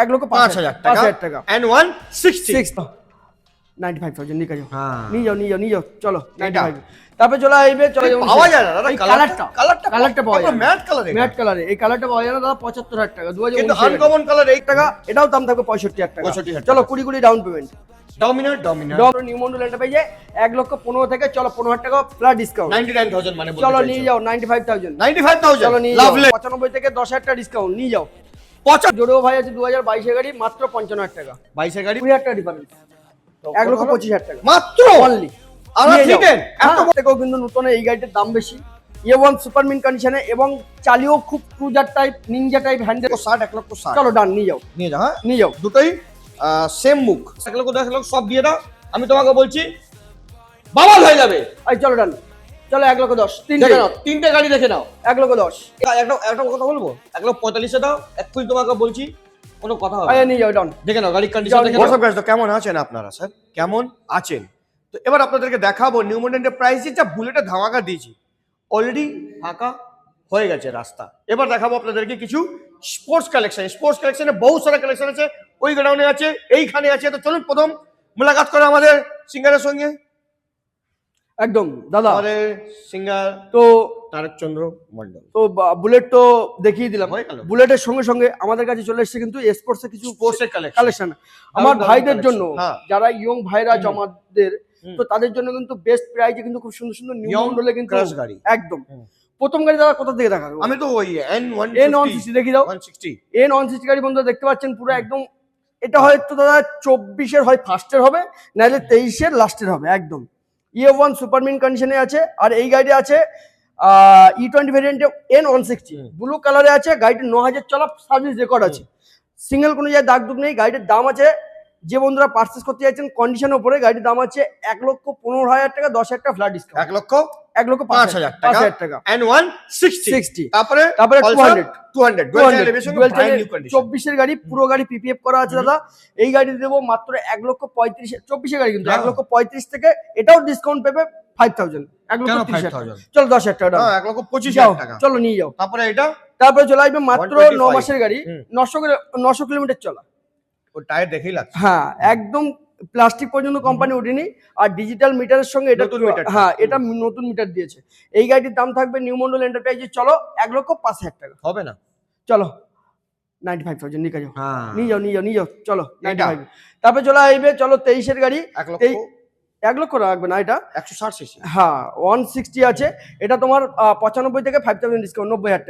1,05,000 টাকা and 160 95,000 নিয়ে যাও হ্যাঁ নিয়ে যাও চলো 95 তারপরে চলে আসবে চলো পাওয়া যায় না দাদা কালারটা পাওয়া যায় ম্যাট কালার ম্যাট কালারে এই কালারটা পাওয়া যায় না দাদা 75,000 টাকা কিন্তু 2019 আনকমন কালার এই টাকা এটাও দাম থাকবে 65,000 টাকা 65,000 চলো 20 ডাউন পেমেন্ট ডমিনার নিউ মন্ডল এন্টারপ্রাইজে 1,15,000 থেকে চলো 15,000 টাকা প্লাস ডিসকাউন্ট 99,000 মানে চলো নিয়ে যাও 95,000 95,000 চলো নিয়ে যাও 95 থেকে 10,000 টাকা ডিসকাউন্ট নিয়ে যাও 50 জোড়ো ভাই আছে 2022 এর গাড়ি মাত্র 55,000 টাকা 22 এর গাড়ি 20,000 টাকা ডিফারেন্স 1,25,000 টাকা মাত্র অনলি আর থ্রিটেন এত থেকেও কিন্তু নতুন এই গাড়িটার দাম বেশি A1 সুপারমিন কন্ডিশনে এবং চালিও খুব cruiser type Ninja type handle 1,60,60 চলো ডান নিয়ে যাও হ্যাঁ নিয়ে যাও দুটোই সেম মুখ 1,10,00,000 সব দিয়ে দাও আমি তোমাকে বলছি বাবাল হয়ে যাবে এই চলো ডান চলো 1,10,000 দেখে নাও তিনটে গাড়ি দেখে নাও 1,10,000 একটা কথা বলবো 1,45,000 দাও এক্ষুনি তোমাকে বলছি কোনো কথা হবে আরে নিয়ে যাও ডান দেখে নাও গাড়ির কন্ডিশন দেখে নাও গাইস তো কেমন আছেন আপনারা স্যার কেমন আছেন তো এবার আপনাদেরকে দেখাবো নিউ মডেলের প্রাইস যা বুলেটে ধামাকা দিয়েছি অলরেডি ফাঁকা হয়ে গেছে রাস্তা এবার দেখাবো আপনাদেরকে কিছু স্পোর্টস কালেকশনে বহু সারা কালেকশন আছে ওই গোডাউনে আছে এইখানে আছে তো চলুন প্রথম মোলাকাত করে আমাদের সিঙ্গারের সঙ্গে একদম দাদা আমাদের সিঙ্গার তো তারক চন্দ্র মন্ডল তো বুলেট তো দেখিয়ে দিলাম হয়ে গেল। বুলেটের সঙ্গে সঙ্গে আমাদের কাছে চলে এসেছে কিন্তু স্পোর্টস এর কিছু স্পোর্টসের কালেকশন কালেকশন আমার দারুণ ভাইদের collection, জন্য হ্যাঁ। যারা ইয়ং ভাইরা জমাদের তো তাদের জন্য কিন্তু বেস্ট প্রাইজে কিন্তু খুব সুন্দর সুন্দর নিউ Young মডেলে কিন্তু crush গাড়ি। একদম প্রথম গাড়ি দাদা কোথা থেকে দেখাবো আমি তো ওই N160 দেখি দাও 160 N160 গাড়ি বন্ধুরা দেখতে পাচ্ছেন পুরো একদম এটা হয়তো দাদা 24 এর হয় ফার্স্টের হবে নাহলে 23 এর লাস্টের হবে একদম E1 সুপারমিন কন্ডিশনে আছে আর এই গাড়ি আছে E20 ভেরিয়েন্টে N160 ব্লু কালারে আছে গাড়িটির 9,000 চলা সার্ভিস রেকর্ড আছে সিঙ্গেল কোনো জায়গায় দাগ দুগ নেই গাড়িটির দাম আছে যে বন্ধুরা পারচেজ করতে চাইছেন কন্ডিশনের উপরে গাড়ির দাম আছে 1,15,000 টাকা 10,000 টাকা ফ্ল্যাট ডিসকাউন্ট 1,05,000 টাকা and 160 তারপরে Pulsar 200 dual channel 24 এর গাড়ি পুরো গাড়ি পিপিএফ করা আছে দাদা এই গাড়ি দেবো মাত্র 1,35,000 24 এর গাড়ি কিন্তু 1,35,000 থেকে এটাও ডিসকাউন্ট পেবে 5,000 1,30,000 চলো 10,000 টাকা হ্যাঁ 1,25,000 টাকা চলো নিয়ে যাও তারপরে এটা তারপরে চলে আসবে মাত্র 125 9 মাসের গাড়ি 900 কিলোমিটার চলা ও টায়ার দেখেই লাগছে হ্যাঁ একদম প্লাস্টিক পর্যন্ত কোম্পানি ওঠেনি আর ডিজিটাল মিটারের সঙ্গে এটা নতুন মিটার হ্যাঁ এটা নতুন মিটার দিয়েছে এই গাড়ির দাম থাকবে নিউ মন্ডল এন্টারপ্রাইজে চলো 1,05,000 টাকা হবে না চলো 95,000 নিয়ে যাও হ্যাঁ নিয়ে যাও চলো 95 তারপরে চলে আসবে চলো 23 এর গাড়ি 1,00,000 রাখবে না এটা 160 সিসি হ্যাঁ 160 আছে এটা তোমার 95 থেকে 5,000 ডিসকাউন্ট 90,000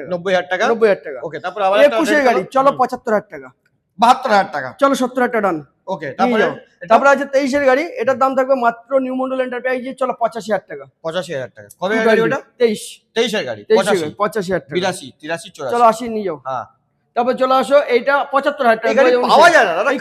টাকা 90,000 টাকা ওকে তারপর আবার 21 এর গাড়ি চলো 75,000 টাকা 72,000 টাকা চলো 70,000 টাকা ডান ওকে তারপরে আছে 23 এর গাড়ি এটার দাম থাকবে মাত্র নিউ মন্ডল এন্টারপ্রাইজে চলো 85,000 টাকা 85,000 টাকা কবে গাড়ি ওটা 23 এর গাড়ি 85,000 টাকা 82 83 84 চলো 80 নিয়ে যাও হ্যাঁ তারপর চলে আসো এইটা 75,000 টাকা গাড়ি পাওয়া যায় না দাদা এই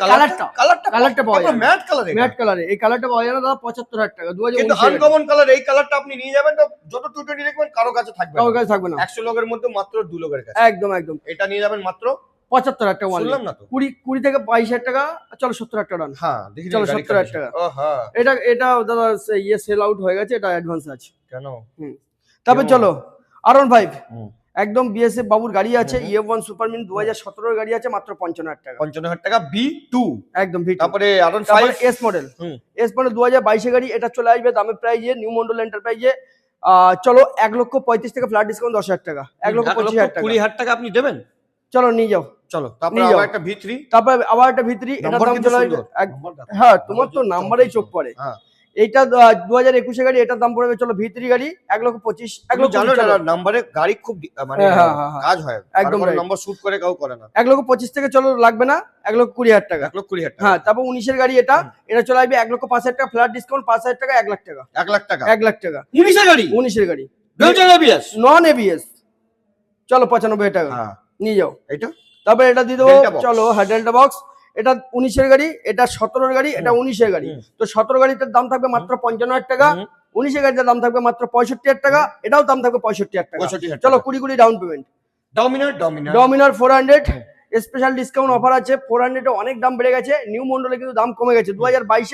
কালারটা পাওয়া যায় ম্যাট কালার ম্যাট কালারে এই কালারটা পাওয়া যায় না দাদা 75,000 টাকা কিন্তু আনকমন কালার এই কালারটা আপনি নিয়ে যাবেন তো যত 220 দেখবেন কারো কাছে থাকবে কারোর কাছে থাকবে না 100 লোকের মধ্যে মাত্র 2 লোকের কাছে একদম এটা নিয়ে যাবেন মাত্র 75,000 টাকা শুনলাম না তো 20 থেকে 22,000 টাকা চলো 70,000 টাকা ডান হ্যাঁ দেখি চলো 70,000 টাকা ও হ্যাঁ এটা দাদা সেল আউট হয়ে গেছে এটা অ্যাডভান্স আছে কেন তারপর চলো R15 একদম বিএসএফ বাবুর গাড়ি আছে E1 সুপারমিন 2017 এর গাড়ি আছে মাত্র 55,000 টাকা 55,000 টাকা B2 একদম V2 তারপরে R15 এস মডেল 2022 এর গাড়ি এটা চলে আসবে দামের প্রাইজে নিউ মন্ডল এন্টারপ্রাইজে চলো 1,35,000 থেকে ফ্ল্যাট ডিসকাউন্ট 10,000 টাকা 1,25,000 টাকা 20,000 টাকা আপনি দেবেন চলো নিয়ে যাও চলো তারপরে আবার একটা V3 তারপর আবার একটা V3 এটা দাম চলে আসবে হ্যাঁ তোমার তো নাম্বারেই চোখ পড়ে হ্যাঁ এইটা 2021 এর গাড়ি এটার দাম পড়বে চলো V3 গাড়ি 1,25,000 জানো না নম্বরে গাড়ি খুব মানে কাজ হয় একদম নম্বর শুট করে কেউ করে না 1,25,000 থেকে চলো লাগবে না 1,20,000 টাকা 1,20,000 টাকা হ্যাঁ তারপর 19 এর গাড়ি এটা চলে আসবে 1,05,000 টাকা ফ্ল্যাট ডিসকাউন্ট 5,000 টাকা 1,00,000 টাকা 1,00,000 টাকা 1,00,000 টাকা 19 এর গাড়ি 19 এর গাড়ি ডুয়াল এবিএস নন এবিএস চলো 95,000 টাকা হ্যাঁ নিয়ে যাও এটা তারপর এটা দিয়ে দেবো চলো ডেল্টা বক্স এটা 19 এর গাড়ি এটা 17 এর গাড়ি এটা 19 এর গাড়ি তো 17 গাড়িটার দাম থাকবে মাত্র 55,000 টাকা 19 এর গাড়িটার দাম থাকবে মাত্র 65,000 টাকা এটাও দাম থাকবে 65,000 টাকা চলো 20 down payment Dominar 400 special discount offer আছে 400 এ অনেক দাম বেড়ে গেছে নিউ মন্ডলে কিন্তু দাম কমে গেছে 2022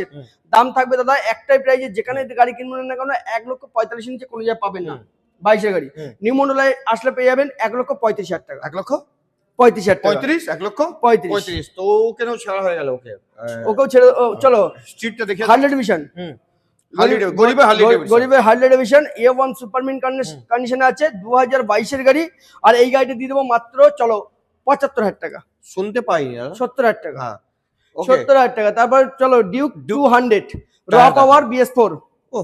এর দাম থাকবে দাদা একটাই প্রাইজে যেখানে গাড়ি কিনবেন না কেন 1,45,000 নিচে কোনো জায়গায় পাবেন না 22 এর গাড়ি নিউ মন্ডলে আসলে পেয়ে যাবেন 1,35,000 টাকা 35,000 টাকা। 35, 1 লক্ষ 35। তো কেন ছাড়া হয়ে গেল ওকে? ওকেও ছেড়ে চলো স্ট্রিটটা দেখে হার্লে ডিভিশন, গরিবের হার্লে ডিভিশন A1 সুপারমিন কন্ডিশনে আছে, 2022 গাড়ি। আর এই গাড়িটা দিয়ে দেবো মাত্র চলো 75,000 টাকা, শুনতে পাইনি দাদা। 70,000 টাকা, হ্যাঁ 70,000 টাকা। তারপর চলো ডিউক 200 র টায়ার পাওয়ার BS4, ও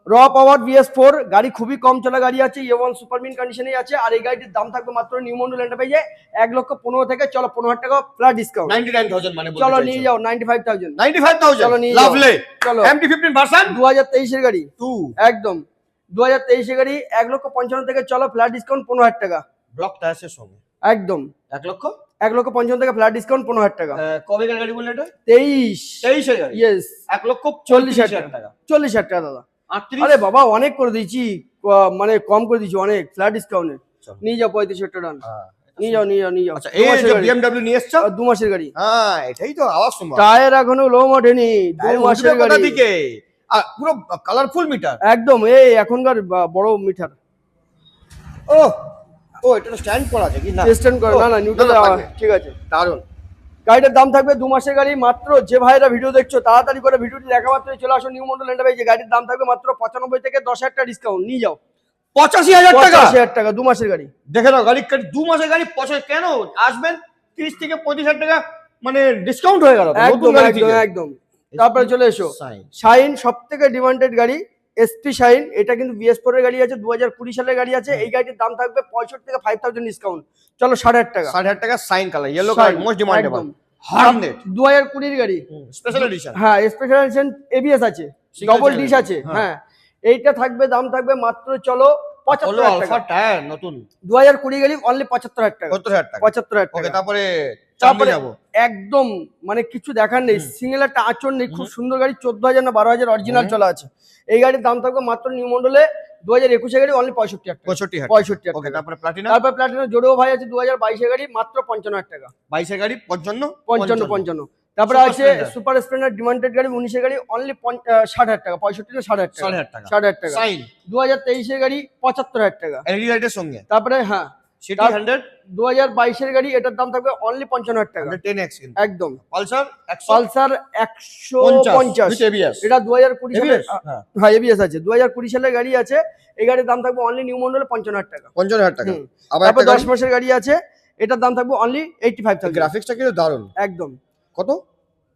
র পাওয়ার BS4 গাড়ি, খুবই কম চলা গাড়ি আছে, A1 সুপারমিন কন্ডিশনেই আছে। আর এই গাড়িটির দাম থাকবে মাত্র নিউ মন্ডল এন্টারপ্রাইজে 1,15,000 থেকে চলো 15,000 টাকা প্লাস ডিসকাউন্ট। 99,000 মানে চলো নিয়ে যাও 95,000। 95,000 চলো নিয়ে যাও। লাভলি। চলো MT-15 ভার্সন 2023 এর গাড়ি, 2 একদম 2023 এর গাড়ি, 1,55,000 থেকে চলো ফ্ল্যাট ডিসকাউন্ট 15,000 টাকা, ব্লক টায়ারের সঙ্গে একদম 1 লক্ষ 1,55,000 থেকে ফ্ল্যাট ডিসকাউন্ট 15,000 টাকা। কবে গাড়ি বললে এটা? 23 23 এর গাড়ি, ইয়েস 1 লক্ষ 40,000 টাকা। 40,000 টাকা দাদা। 38 আরে বাবা অনেক করে দিয়েছি, মানে কম করে দিয়েছি অনেক, ফ্ল্যাট ডিসকাউন্টে নিয়ে যাও 35,000 টাকা ডান। নিয়ে যাও নিয়ে যাও নিয়ে যাও। আচ্ছা এই যে BMW নিয়ে এসছো, 2 মাসের গাড়ি, হ্যাঁ এটাই তো আওয়াজ শুনবা। টায়ার এখনো লো ওঠেনি, 2 মাসের কোথা গাড়ি থেকে? আর পুরো কালারফুল মিটার। একদম, এই এখনকার বড় মিটার। ও ও এটা স্ট্যান্ড করা আছে কি না? স্ট্যান্ড করে না, না নিউট্রাল, ঠিক আছে। দারুন। গাড়িটার দাম থাকবে 2 মাসের গাড়ি মাত্র। যে ভাইরা ভিডিও দেখছো তাড়াতাড়ি করে ভিডিওটি দেখা মাত্রই চলে আসো নিউ মন্ডল এন্টারপ্রাইজে। গাড়ির দাম থাকবে মাত্র 95 থেকে 10,000 টাকা ডিসকাউন্ট, নিয়ে যাও 85,000 টাকা। 85,000 টাকা 2 মাসের গাড়ি। দেখে নাও গাড়ি 2 মাসের গাড়ি 85 কেন আসবেন 30 থেকে 35,000 টাকা মানে ডিসকাউন্ট হয়ে গেল একদম একদম একদম। তারপরে চলে এসো শাইন, সব থেকে ডিমান্ডেড গাড়ি SP শাইন। এটা কিন্তু BS4 এর গাড়ি আছে, 2020 সালের গাড়ি আছে। এই গাড়ির দাম থাকবে 65 থেকে 5,000 ডিসকাউন্ট, চলো 6,500 টাকা। 6,500 টাকা sign colour, yellow colour, most demandable. Hornet 2020 এর গাড়ি, স্পেশাল এডিশন। হ্যাঁ স্পেশাল এডিশন, ABS আছে, ডবল ডিশ আছে। হ্যাঁ এইটা থাকবে, দাম থাকবে মাত্র চলো 75,000 টাকা। আলফা টায়ার নতুন 2020 গাড়ি অনলি 75,000 টাকা, 70,000 টাকা। 75,000 ওকে টাকা। তারপরে তারপরে যাব একদম মানে কিছু দেখার নেই, সিঙ্গেল একটা আঁচড় নেই, খুব সুন্দর গাড়ি, 14,000 না 12,000 অরিজিনাল চলা আছে। এই গাড়ির দাম থাকবে মাত্র নিউ মন্ডলে 2021 গাড়ি অনলি 65,000 টাকা, 65,000 ওকে টাকা। তারপরে প্লাটিনা, তারপর প্লাটিনা জোড়ো ভাই আছে 2022 গাড়ি মাত্র 55,000 টাকা, 22 এর গাড়ি 55 55। তারপরে Super আছে Splendor। সুপার স্প্লেন্ডার ডিমান্ডেড গাড়ি 19 গাড়ি অনলি 60,000 টাকা, 65 না 60,000 টাকা, 60,000 টাকা। 60,000 টাকা। সাইন 2023 গাড়ি 75,000 টাকা। এলইডি লাইটের সঙ্গে তারপরে হ্যাঁ সিটি 100 2022 গাড়ি, এটার দাম থাকবে অনলি 55,000 টাকা, 10x কিন্তু। একদম। Pulsar 100 Pulsar 150 with ABS। এটা 2020 সালে, ABS? হ্যাঁ। হ্যাঁ ABS আছে, 2020 সালের গাড়ি আছে। এই গাড়ির দাম থাকবে অনলি নিউ মন্ডলে 55,000 টাকা। 55,000 টাকা। হুম। আবার তারপর একটা 10 মাসের গাড়ি আছে, এটার দাম থাকবে অনলি 85,000। গ্রাফিক্সটা কিন্তু দারুণ। একদম কত?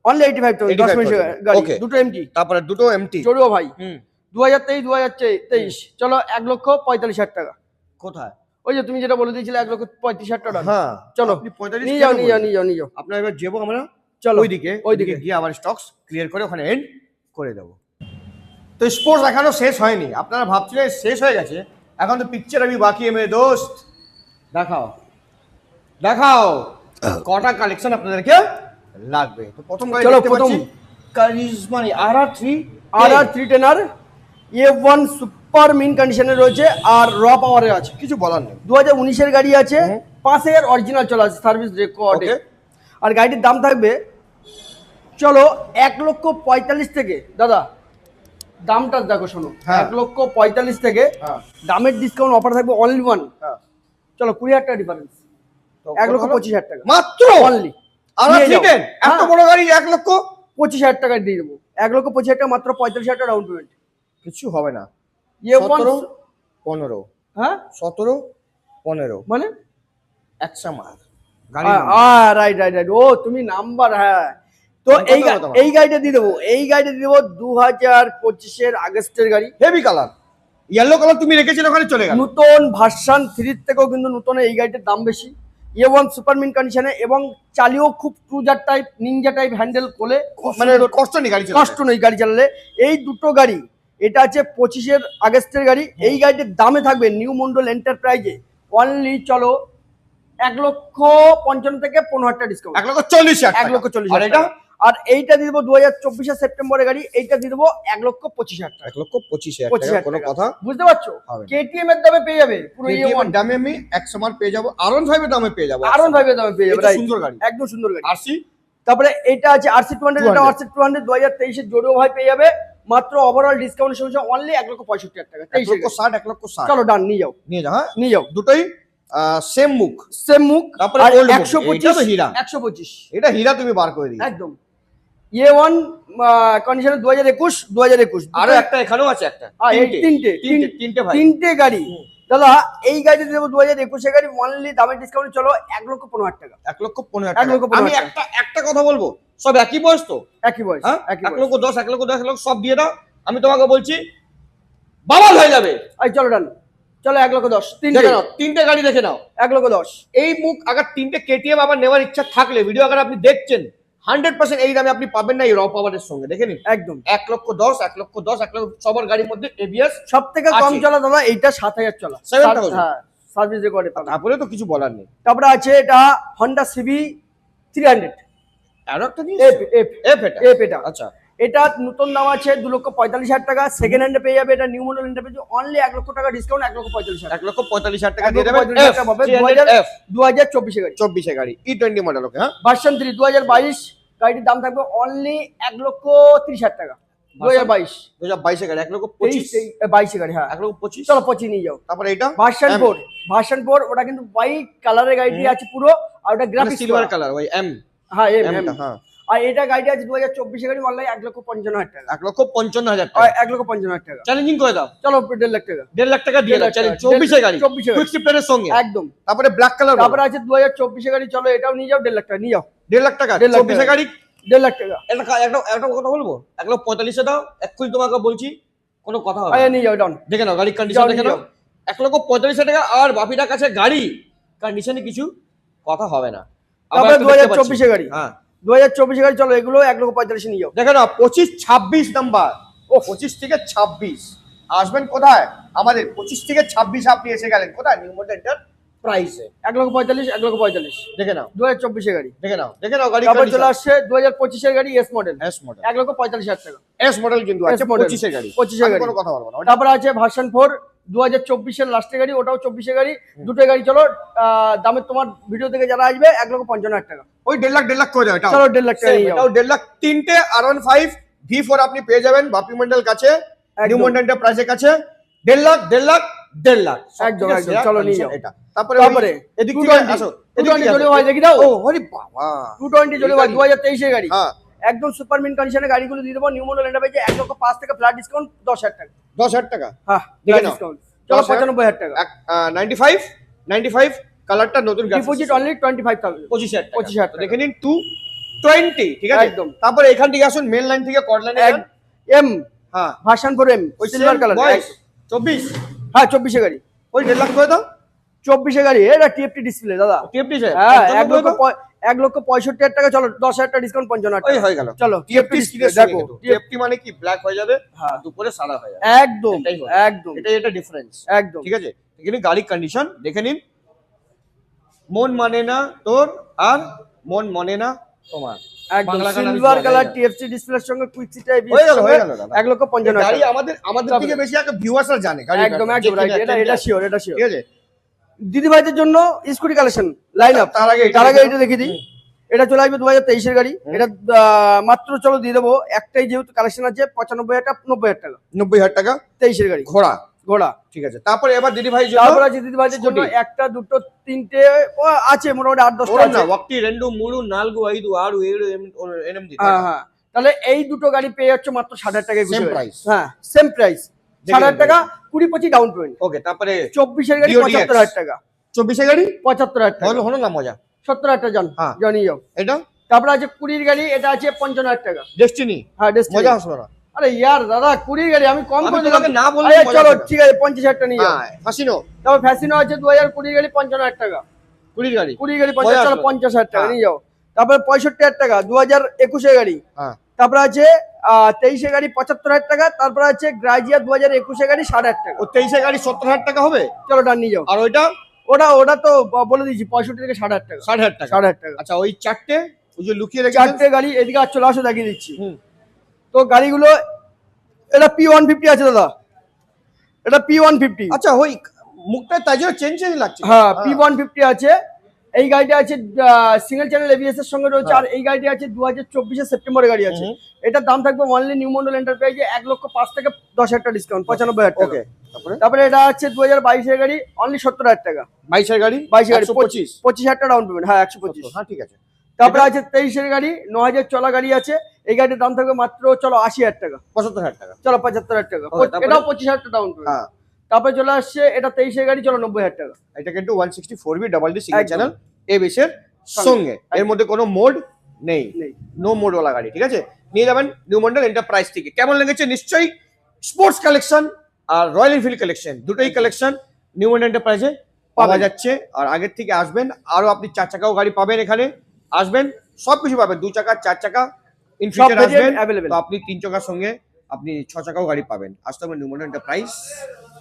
অনলি 85,000, 10 মাসের গাড়ি, Okay। দুটো এমটি তারপরে দুটো এমটি। জড়িও ভাই। হুম 2023 চলো 1,45,000 টাকা। কোথায়? ওই যে তুমি যেটা বলে দিয়েছিলে 1,35,000 টাকা। হ্যাঁ চলো আপনি 45 নিয়ে যাও নিয়ে যাও নিয়ে যাও নিয়ে যাও। আপনার এবার যাবো আমরা চলো ওইদিকে ওইদিকে। গিয়ে আবার স্টকস ক্লিয়ার করে ওখানে এন্ড করে দেবো। তো স্পোর্টস দেখানো শেষ হয়নি, আপনারা ভাবছিলেন শেষ হয়ে গেছে, এখন তো পিকচার আমি বাকি মেয়ে দোস্ত। দেখাও দেখাও কটা কালেকশন আপনাদেরকে লাগবে। তো প্রথম গাড়ি চলো, দেখতে প্রথম। পাচ্ছি কারিজমানি RR3 310 A1 সুপার মিন কন্ডিশনে রয়েছে আর র পাওয়ারে আছে। কিছু বলার নেই। 2019 এর গাড়ি আছে, 5,000 অরিজিনাল চলা আছে, সার্ভিস রেকর্ড। Okay। আর গাড়িটির দাম থাকবে চলো 1,45,000 থেকে, দাদা দামটা দেখো শোনো, হ্যাঁ। 1,45,000 থেকে হ্যাঁ দামের ডিসকাউন্ট অফার থাকবে অনলি ওয়ান, হ্যাঁ চলো 20,000 টাকা ডিফারেন্স, তো 1,25,000 টাকা মাত্র অনলি। RR310 এত হ্যাঁ। বড় গাড়ি 1 লক্ষ 25,000 টাকা দিয়ে দেবো, 1,25,000 টাকা মাত্র 45,000 টাকা ডাউন পেমেন্ট। কিছু হবে না। A1 15 হ্যাঁ 17 15 মানে একশো মার গাড়ি রাইট রাইট রাইট, ও তুমি নাম্বার, হ্যাঁ। তো কথা বলো। এই গাড়িটা দিয়ে দেবো, এই গাড়িটা দিয়ে দেবো 2025 আগস্টের গাড়ি, হেভি কালার, ইয়েলো কালার তুমি রেখেছিলে ওখানে চলে গেল। নতুন ভার্সন 3 থেকেও কিন্তু নতুন এই গাড়িটার দাম বেশি। A1 সুপার মিন কন্ডিশনে এবং চালিয়েও খুব cruiser type, Ninja type handle কোলে, মানে কষ্ট নেই গাড়ি চালাতে। কষ্ট নেই গাড়ি চালালে। এই দুটো গাড়ি, এটা আছে 25 আগস্টের গাড়ি। এই গাড়িটির দামে থাকবে নিউ মন্ডল এন্টারপ্রাইজে অনলি চলো 1,55,000 থেকে 15,000 টাকা ডিসকাউন্ট, 1,40,000 1,40,000 আর এটা টাকা। আর এইটা দিয়ে দেবো 2024 সেপ্টেম্বরের গাড়ি, এইটা দিয়ে দেবো 1,25,000 টাকা। 1,25,000 25,000 টাকা কোনো টাকা। কথা বুঝতে পারছো? হবে না। KTM এর দামে পেয়ে যাবে পুরো KTM A1, এর দামে আমি 100 মার পেয়ে যাবো, R15 এর দামে পেয়ে যাবো, আরন ভাইবের দামে পেয়ে যাবে, এটা right? সুন্দর গাড়ি। একদম সুন্দর গাড়ি। RC তারপরে এটা আছে RC200, এটা 200 RC200 2023 জোড়ো ভাই পেয়ে যাবে মাত্র ওভারঅল ডিসকাউন্ট সঙ্গে অনলি 1,65,000 টাকা, 23,000 টাকা। 1,60,000 1,60,000 চলো ডান, নিয়ে যাও নিয়ে যাও। হ্যাঁ নিয়ে যাও। দুটোই সেম মুখ, তারপরে আর old মুখ। 125 এটা তো হীরা, 125 এটা হীরা তুমি বার করে দিই। একদম A1 কন্ডিশনে 2021 আরো একটা এখানেও আছে একটা, এই তিনটে ভাই, তিনটে গাড়ি দাদা। এই গাড়িটা দেবো 2021 গাড়ি, অনলি দামের ডিসকাউন্ট চলো 1,15,000 টাকা। 1,15,000 1,15,000 আমি একটা কথা বলবো, সব একই বয়স তো, একই বয়স, হ্যাঁ, একই 1,10,000 1,10,000 সব দিয়ে দাও, আমি তোমাকে বলছি বাবাল হয়ে যাবে। এই চলো ডান, চলো 1,10,000 দেখে নাও, তিনটে গাড়ি দেখে নাও। 1,10,000 এই মুখ আবার তিনটে কেটিএম আবার নেওয়ার ইচ্ছা থাকলে, ভিডিও আগে আপনি দেখছেন, 100% এই দামে আপনি পাবেন না এই র পাওয়ারের সঙ্গে। দেখে নিন, একদম 1,10,000 1,10,000 সবার গাড়ির মধ্যে এবিএস সব থেকে কম আছে। চলা দাদা এইটা 7,000 চলা, 7,000 হ্যাঁ সার্ভিস রেকর্ডে পাবে। তারপরে তো কিছু বলার নেই। তারপরে আছে এটা Honda CB 300 আরো একটা জিনিস, এফ এফ এফ এটা, এফ এটা আচ্ছা এটা নতুন দাম আছে 2,45,000 টাকা, সেকেন্ড হ্যান্ডে পেয়ে যাবে। এটা নিউ মডেল পেয়ে যাবে অনলি 1 লক্ষ টাকা ডিসকাউন্ট, 1,45,000 টাকা। 1,45,000 টাকা দিয়ে দেবেন। 1,45,000 টাকা পাবে 2024 গাড়ি, 24 গাড়ি E20 মডেল। ওকে, হ্যাঁ, ভার্সন 3 2022 গাড়ির দাম থাকবে অনলি 1,30,000 টাকা 2022 2022 গাড়ি 1,25,000 22 গাড়ি, হ্যাঁ 1,25,000। চলো 25 নিয়ে যাও। তারপরে এটা ভার্সন 4 ওটা কিন্তু হোয়াইট কালারের গাড়িটি আছে পুরো, আর ওটা গ্রাফিক্স সিলভার কালার, ওই এম, হ্যাঁ এম টা, হ্যাঁ। আর এটা গাড়িটা আছে 2024 গাড়ি অনলাইন 1,55,000 টাকা, 1,55,000 আর টাকা 1,55,000 টাকা। চ্যালেঞ্জিং করে দাও, চলো 1.5 লাখ টাকা, 1.5 লাখ টাকা দিয়ে দাও চ্যালেঞ্জ। 24 গাড়ি, 24 গাড়ি কুইক শিফটারের সঙ্গে একদম। তারপরে ব্ল্যাক কালার, তারপরে আছে 2024 গাড়ি, চলো এটাও নিয়ে যাও 1.5 লাখ টাকা নিয়ে যাও। 1.5 লাখ টাকা 1.5 লাখ 24 গাড়ি, 1.5 লাখ টাকা। একটা কথা বলবো, 1,45,000 দাও, এক্ষুনি তোমাকে বলছি, কোনো কথা হবে আরে না। নিয়ে যাও ডাউন। দেখে নাও গাড়ির কন্ডিশন, যাও, দেখে নিয়ে নাও 1,45,000 টাকা, আর বাপিটার কাছে গাড়ি কন্ডিশনে কিছু কথা হবে না। তারপরে 2024 গাড়ি, হ্যাঁ 2024 গাড়ি চলো এগুলো 1,45,000 নিয়ে যাও। দেখে নাও 25-26 নাম্বার, ও 25 থেকে 26 আসবেন কোথায়? আমাদের 25 থেকে 26 আপনি এসে গেলেন কোথায়? নিউ মডেলটার প্রাইসে 1,45,000 1,45,000 দেখে নাও, 2024 গাড়ি। দেখে নাও গাড়ি। তারপর চলে আসছে 2025 এর গাড়ি এস মডেল, এস মডেল 1,45,000 টাকা। এস মডেল কিন্তু আছে, S model, 25 এর গাড়ি, 25 এর আমি গাড়ি। কোনো কথা বলবো না। তারপরে আছে ভার্সন 4 2024 এর লাস্টের গাড়ি, ওটাও 24 এর গাড়ি। দুটো গাড়ি চলো দামে তোমার ভিডিও থেকে যারা আসবে 1,55,000 টাকা। ওই 1.5 লাখ করে দাও, এটা চলো 1.5 লাখ টাকা নিয়ে যাও। এটাও 1.5 লাখ। তিনটে R15 V4 আপনি পেয়ে যাবেন বাপি মন্ডল কাছে, নিউ মডেল এন্টারপ্রাইজের কাছে। 1.5 লাখ একদম একদম, চলো নিয়ে যাও। এটা তারপরে এদিক থেকে 220 আসো, 220 জলি ভাই দেখি দাও। ও হরি বাবা, 220 জলি ভাই 2023 এর গাড়ি, হ্যাঁ একদম সুপার মিন কন্ডিশনে গাড়িগুলো দিয়ে দেবো। নিউ মডেল এন্টারপ্রাইজে 1,05,000 থেকে ফ্ল্যাট ডিসকাউন্ট 10,000 টাকা। 10,000 টাকা, হ্যাঁ দেখে নাও। ডিসকাউন্ট চলো 95,000 টাকা। 95 কালারটা নতুন ডিপোজিট অনলি 25,000 25,000 টাকা। 25,000 টাকা। দেখে নিন 220, ঠিক আছে একদম। তারপরে এখান থেকে আসুন মেন লাইন থেকে কর্ড লাইনে যান, এম হ্যাঁ ভার্সন 4 এম ওই সিলভার কালার, 24 হ্যাঁ 24 এর গাড়ি, ওই 1.5 লাখ করে দাও। 24 এর গাড়ি, এটা টিএফটি ডিসপ্লে দাদা। টিএফটি স্যার, হ্যাঁ 1,65,000 টাকা, চলো 10,000 টাকা ডিসকাউন্ট 55,000 ওই টাকা হয়ে গেল। চলো টিএফটি ডিসপ্লে স্ক্রিনে দেখো। দেখো, টিএফটি মানে কি ব্ল্যাক হয়ে যাবে, হ্যাঁ দুপুরে সাদা হয়ে যাবে, একদম এটাই হলো। একদম এটা ডিফারেন্স, একদম ঠিক আছে। এখানে গাড়ির কন্ডিশন দেখে নিন, মন মানে না তোর আর মন মনে না তোমার, একদম বাংলা গান আমি সিলভার বলাই কালার না। টিএফটি ডিসপ্লের সঙ্গে কুইক সিট হয়ে গেল দাদা। 1,55,000 গাড়ি টাকা আমাদের থেকে বেশি আগে ভিউয়ার্সরা জানে গাড়ি, একদম একদম রাইট, এটা শিওর, এটা শিওর। ঠিক আছে। দিদি ভাইদের জন্য স্কুটি কালেকশন লাইন আপ, তার আগে এটা দেখে দিই। এটা চলে আসবে 2023 এর গাড়ি, এটা মাত্র চলো দিয়ে দেবো একটাই, যেহেতু কালেকশন আছে 95,000 টাকা 90,000 টাকা 90,000 টাকা 23 এর গাড়ি ঘোড়া। ঠিক আছে। তারপরে এবার দিদি ভাই তারপর আছে দিদি ভাইদের জন্য একটা দুটো তিনটে আছে মোটামুটি 8-10টা আছে। 1 2 3 4 5 6 7 8 হ্যাঁ হ্যাঁ, তাহলে এই দুটো গাড়ি পেয়ে যাচ্ছে মাত্র 60,000 টাকায়। Same price. হ্যাঁ সেম প্রাইস, 60,000 টাকা 20-25 ডাউন পেমেন্ট। ওকে, তারপরে 24 এর গাড়ি DODX 75,000 টাকা, 24 এর গাড়ি 75,000 টাকা, হলো না মজা, 70,000 টাকা হ্যাঁ। জানিয়ে যাও। এটা তারপরে আছে 20 এর গাড়ি, এটা আছে 55,000 টাকা। ডেস্টিনি, হ্যাঁ ডেস্টিনি। মজা আসলো না। আরে ইয়ার দাদা 20 গাড়ি আমি কম করে দিলাম, না বললে আরে চলো ঠিক আছে 50,000 টাকা নিয়ে যাও। হ্যাঁ ফাসিনো, তারপর ফ্যাসিনো আছে 2020 গাড়ি 55,000 টাকা, 20 গাড়ি 20 গাড়ি 50, চলো 50,000 টাকা হ্যাঁ। নিয়ে যাও। তারপরে 65,000 টাকা 2021 এর গাড়ি। হ্যাঁ তারপরে আছে 23 এর গাড়ি 75,000 টাকা। তারপরে আছে গ্রাজিয়া 2021 এর গাড়ি 60,000 টাকা। ও 23 এর গাড়ি 70,000 টাকা হবে, চলো ডান নিয়ে যাও। আর ওইটা ওটা তো বলে দিয়েছি 65 থেকে 60,000 টাকা, 60,000 টাকা। 60,000 টাকা। আচ্ছা ওই চারটে ওই যে লুকিয়ে রেখেছেন, চারটে গাড়ি এদিকে আর চলে আসো দেখিয়ে দিচ্ছি। হুম। তো গাড়িগুলো এটা P150 আছে দাদা, এটা P150। আচ্ছা ওই মুখটা তাই জন্য চেঞ্জ লাগছে। হ্যাঁ P150 আছে। এই গাড়িটা আছে সিঙ্গেল চ্যানেল এবিএস এর সঙ্গে রয়েছে। আর এই গাড়িটা আছে 2024 সেপ্টেম্বরের গাড়ি আছে। এটার দাম থাকবে অনলি নিউ মডেল এন্টারপ্রাইজে 1,05,000 থেকে 10,000 টাকা ডিসকাউন্ট 95,000 টাকা। ওকে, তারপরে এটা আছে 2022 এর গাড়ি, অনলি 70,000 টাকা। 22 এর গাড়ি, 22 গাড়ি 125 25,000 টাকা ডাউন পেমেন্ট, হ্যাঁ 125। হ্যাঁ ঠিক আছে। তারপরে আছে 23 এর গাড়ি, 9,000 চলা গাড়ি আছে, এই গাড়ির দাম থাকবে মাত্র চলো 80,000 টাকা, 75,000 টাকা। চলো 75,000 টাকা, Okay, তারপরে? এটাও 25,000 টাকা ডাউন পেমেন্ট। হ্যাঁ, তারপরে চলে আসছে এটা 23 এর গাড়ি, চলো 90,000 টাকা। এটা কিন্তু 164B ডাবল ডি সিঙ্গেল একদম। চ্যানেল এবিএস এর সঙ্গে, এর মধ্যে কোনো মোড নেই, নেই। নো মোড ওয়ালা গাড়ি, ঠিক আছে। নিয়ে যাবেন নিউ মন্ডল এন্টারপ্রাইজ থেকে। কেমন লেগেছে নিশ্চয়ই স্পোর্টস কালেকশন আর রয়্যাল এনফিল্ড কালেকশন দুটোই কালেকশন নিউ মন্ডল এন্টারপ্রাইজে পাওয়া পাবেন। যাচ্ছে। আর আগের থেকে আসবেন, আরো আপনি 4 চাকাও গাড়ি পাবেন, এখানে আসবেন সবকিছু পাবেন, 2 চাকা 4 চাকা ইন সব ফিউচার আসবেন, ভেরিয়েন্ট অ্যাভেলেবেল। তো আপনি 3 চাকার সঙ্গে আপনি 6 চাকাও গাড়ি পাবেন। আসতে হবে নিউ মন্ডল এন্টারপ্রাইজ।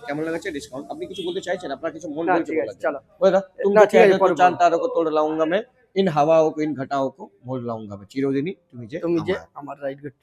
কেমন লেগেছে ডিসকাউন্ট? আপনি কিছু বলতে চাইছেন? আপনার কিছু মন না বলছে ঠিক আছে, বলার জন্য? চলো। बोला तुम ना, जो ठीक है, कहते तो पढ़ो, चांद तारों को तोड़ लाऊंगा मैं, इन हवाओं को इन घटाओं को मोड़ लाऊंगा मैं, चिरोदिनी তুমি যে তুমি যে আমার। আমার রাইট গুড।